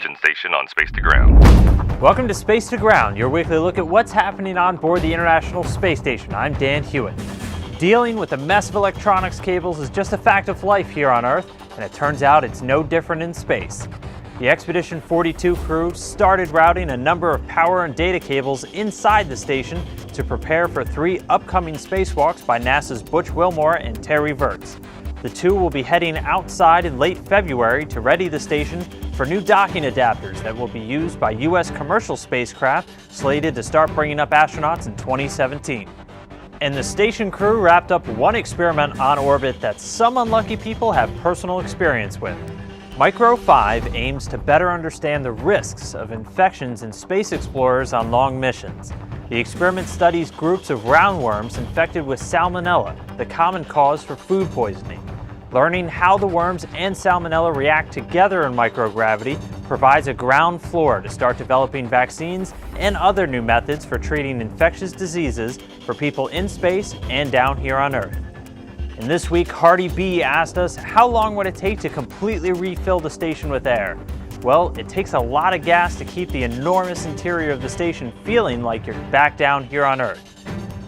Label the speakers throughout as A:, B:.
A: Mission Station on Space to Ground.
B: Welcome to Space to Ground, your weekly look at what's happening on board the International Space Station. I'm Dan Hewitt. Dealing with a mess of electronics cables is just a fact of life here on Earth, and it turns out it's no different in space. The Expedition 42 crew started routing a number of power and data cables inside the station to prepare for 3 upcoming spacewalks by NASA's Butch Wilmore and Terry Virts. The two will be heading outside in late February to ready the station for new docking adapters that will be used by U.S. commercial spacecraft slated to start bringing up astronauts in 2017. And the station crew wrapped up one experiment on orbit that some unlucky people have personal experience with. Micro 5 aims to better understand the risks of infections in space explorers on long missions. The experiment studies groups of roundworms infected with salmonella, the common cause for food poisoning. Learning how the worms and salmonella react together in microgravity provides a ground floor to start developing vaccines and other new methods for treating infectious diseases for people in space and down here on Earth. And this week, Hardy B asked us, how long would it take to completely refill the station with air? Well, it takes a lot of gas to keep the enormous interior of the station feeling like you're back down here on Earth.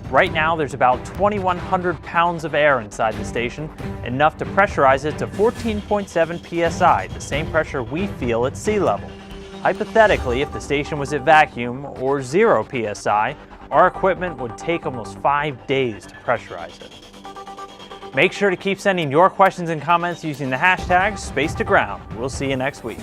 B: Right now, there's about 2,100 pounds of air inside the station, enough to pressurize it to 14.7 psi, the same pressure we feel at sea level. Hypothetically, if the station was at vacuum or 0 psi, our equipment would take almost 5 days to pressurize it. Make sure to keep sending your questions and comments using the hashtag #SpaceToGround. We'll see you next week.